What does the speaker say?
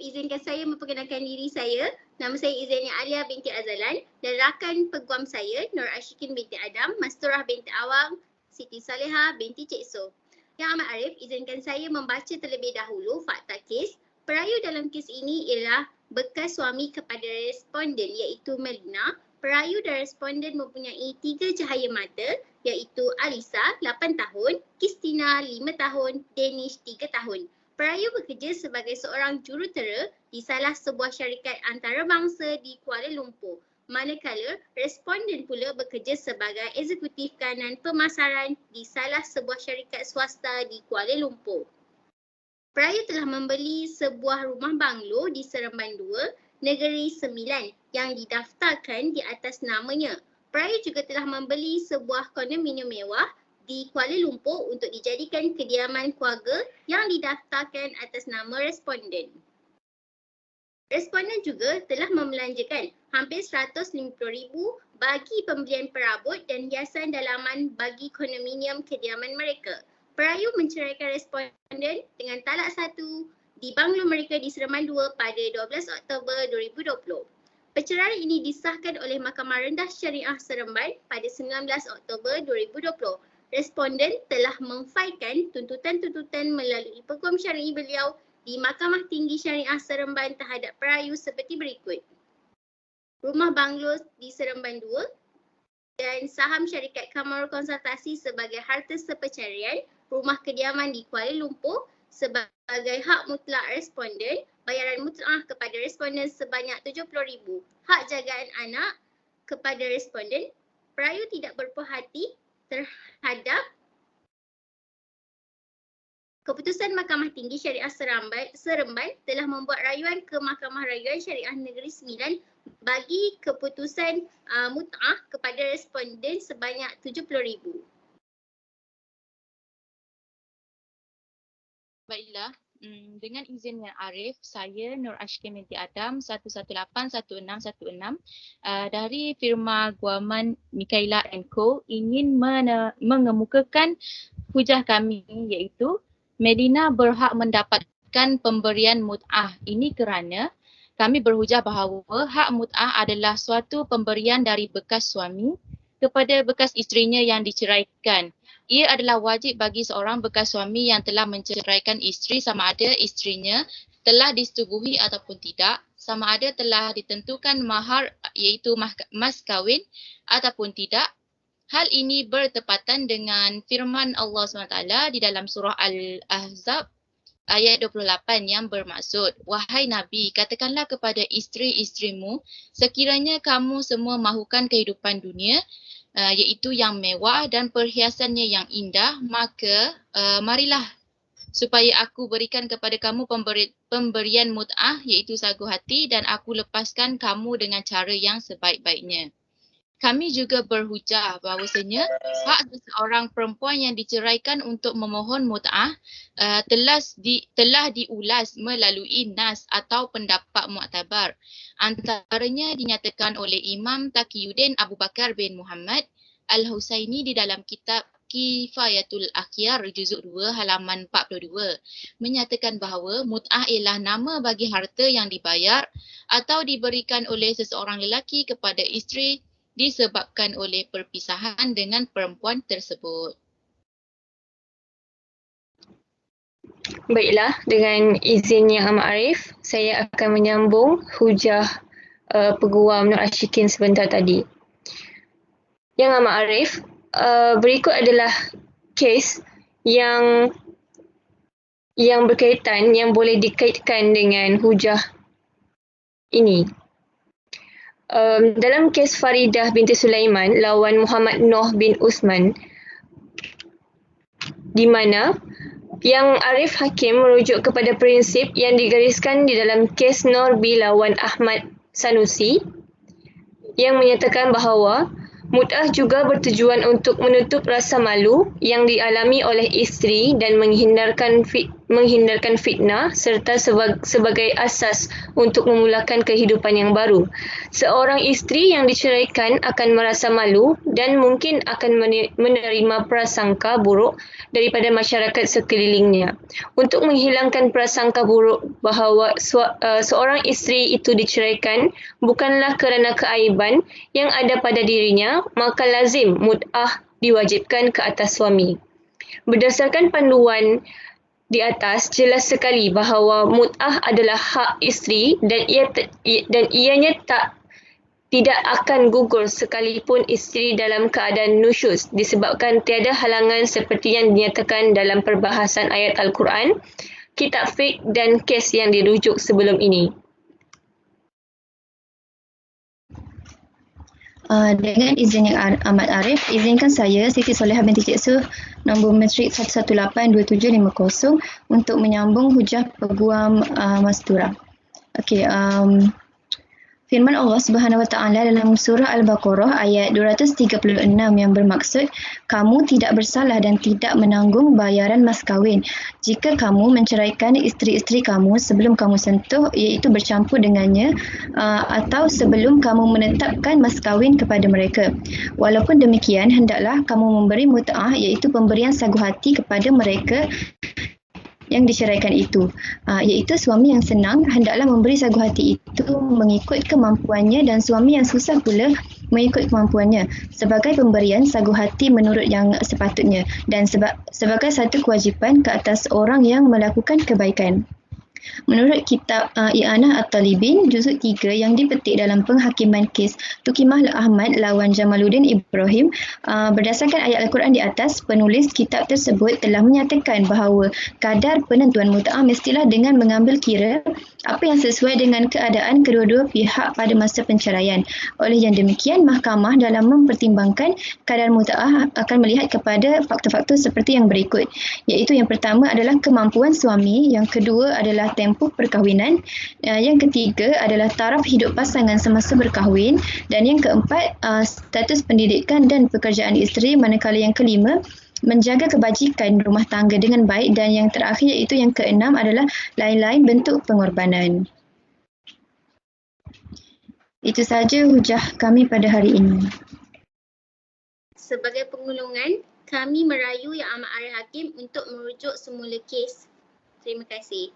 izinkan saya memperkenalkan diri saya. Nama saya Izania Alia binti Azalan dan rakan peguam saya Nur Ashikin binti Adam, Masturah binti Awang, Siti Salehah binti Cik So. Yang Amat Arif, izinkan saya membaca terlebih dahulu fakta kes. Perayu dalam kes ini ialah bekas suami kepada responden iaitu Melina. Perayu dan responden mempunyai 3 cahaya mata iaitu Alisa 8 tahun, Kristina 5 tahun, Danish 3 tahun. Perayu bekerja sebagai seorang jurutera di salah sebuah syarikat antarabangsa di Kuala Lumpur. Manakala responden pula bekerja sebagai eksekutif kanan pemasaran di salah sebuah syarikat swasta di Kuala Lumpur. Perayu telah membeli sebuah rumah banglo di Seremban 2, Negeri Sembilan yang didaftarkan di atas namanya. Perayu juga telah membeli sebuah kondominium mewah di Kuala Lumpur untuk dijadikan kediaman keluarga yang didaftarkan atas nama responden. Responden juga telah membelanjakan hampir RM150,000 bagi pembelian perabot dan hiasan dalaman bagi kondominium kediaman mereka. Perayu menceraikan responden dengan talak 1 di banglo mereka di Seremban 2 pada 12 Oktober 2020. Perceraian ini disahkan oleh Mahkamah Rendah Syariah Seremban pada 19 Oktober 2020. Responden telah memfailkan tuntutan-tuntutan melalui peguam syar'i beliau di Mahkamah Tinggi Syariah Seremban terhadap perayu seperti berikut. Rumah banglo di Seremban 2 dan saham syarikat Kamarul Konsultasi sebagai harta sepercarian, rumah kediaman di Kuala Lumpur sebagai hak mutlak responden, bayaran mut'ah kepada responden sebanyak RM70,000, hak jagaan anak kepada responden. Perayu tidak berpuas hati terhadap keputusan Mahkamah Tinggi Syariah Seremban telah membuat rayuan ke Mahkamah Rayuan Syariah Negeri Sembilan bagi keputusan mut'ah kepada responden sebanyak RM70,000. Baiklah, dengan izin Yang Arif, saya Nur Ashikin binti Adam 1181616 dari firma Guaman Mikaela & Co ingin mengemukakan hujah kami iaitu Melina berhak mendapatkan pemberian mut'ah. Ini kerana kami berhujah bahawa hak mut'ah adalah suatu pemberian dari bekas suami kepada bekas isterinya yang diceraikan. Ia adalah wajib bagi seorang bekas suami yang telah menceraikan isteri sama ada isterinya telah disetubuhi ataupun tidak, sama ada telah ditentukan mahar iaitu mas kahwin ataupun tidak. Hal ini bertepatan dengan firman Allah SWT di dalam surah Al-Ahzab ayat 28 yang bermaksud, wahai Nabi, katakanlah kepada isteri-isterimu, sekiranya kamu semua mahukan kehidupan dunia, iaitu yang mewah dan perhiasannya yang indah, maka marilah supaya aku berikan kepada kamu pemberian mut'ah iaitu sagu hati dan aku lepaskan kamu dengan cara yang sebaik-baiknya. Kami juga berhujah bahawasanya hak seorang perempuan yang diceraikan untuk memohon mut'ah telah diulas melalui nas atau pendapat mu'tabar. Antaranya dinyatakan oleh Imam Taqiyuddin Abu Bakar bin Muhammad Al-Husaini di dalam kitab Kifayatul Akhyar juzuk 2 halaman 42 menyatakan bahawa mut'ah ialah nama bagi harta yang dibayar atau diberikan oleh seseorang lelaki kepada isteri disebabkan oleh perpisahan dengan perempuan tersebut. Baiklah, dengan izin Yang Amat Arif, saya akan menyambung hujah peguam Nur Ashikin sebentar tadi. Yang Amat Arif, berikut adalah kes yang berkaitan, yang boleh dikaitkan dengan hujah ini. Dalam kes Faridah binti Sulaiman lawan Muhammad Noh bin Usman, di mana Yang Arif Hakim merujuk kepada prinsip yang digariskan di dalam kes Norbi lawan Ahmad Sanusi yang menyatakan bahawa mut'ah juga bertujuan untuk menutup rasa malu yang dialami oleh isteri dan menghindarkan menghindarkan fitnah serta sebagai asas untuk memulakan kehidupan yang baru. Seorang isteri yang diceraikan akan merasa malu dan mungkin akan menerima prasangka buruk daripada masyarakat sekelilingnya. Untuk menghilangkan prasangka buruk bahawa seorang isteri itu diceraikan bukanlah kerana keaiban yang ada pada dirinya, maka lazim mut'ah diwajibkan ke atas suami. Berdasarkan panduan di atas, jelas sekali bahawa mut'ah adalah hak isteri dan ianya tidak akan gugur sekalipun isteri dalam keadaan nusyuz disebabkan tiada halangan seperti yang dinyatakan dalam perbahasan ayat Al-Quran, kitab fiqh dan kes yang dirujuk sebelum ini. Dengan izin Yang Amat Arif, izinkan saya, Siti Solehah binti Cik Suh, nombor matrik 1182750 untuk menyambung hujah peguam Mastura. Okey, firman Allah Subhanahu Wa Taala dalam surah Al-Baqarah ayat 236 yang bermaksud, kamu tidak bersalah dan tidak menanggung bayaran mas kahwin jika kamu menceraikan isteri-isteri kamu sebelum kamu sentuh, iaitu bercampur dengannya, atau sebelum kamu menetapkan mas kahwin kepada mereka. Walaupun demikian, hendaklah kamu memberi mut'ah, iaitu pemberian sagu hati kepada mereka yang diceraikan itu, iaitu suami yang senang hendaklah memberi sagu hati itu mengikut kemampuannya dan suami yang susah pula mengikut kemampuannya sebagai pemberian sagu hati menurut yang sepatutnya dan sebagai satu kewajipan ke atas orang yang melakukan kebaikan. Menurut kitab I'anah At-Talibin juzuk 3 yang dipetik dalam penghakiman kes Tukimah Ahmad lawan Jamaluddin Ibrahim, berdasarkan ayat Al-Quran di atas, penulis kitab tersebut telah menyatakan bahawa kadar penentuan mut'ah mestilah dengan mengambil kira apa yang sesuai dengan keadaan kedua-dua pihak pada masa penceraian. Oleh yang demikian, mahkamah dalam mempertimbangkan kadar mut'ah akan melihat kepada faktor-faktor seperti yang berikut, iaitu yang pertama adalah kemampuan suami, yang kedua adalah tempoh perkahwinan, yang ketiga adalah taraf hidup pasangan semasa berkahwin, dan yang keempat status pendidikan dan pekerjaan isteri, manakala yang kelima menjaga kebajikan rumah tangga dengan baik, dan yang terakhir iaitu yang keenam adalah lain-lain bentuk pengorbanan. Itu sahaja hujah kami pada hari ini. Sebagai pengulungan, kami merayu Yang Amat Arif Hakim untuk merujuk semula kes. Terima kasih.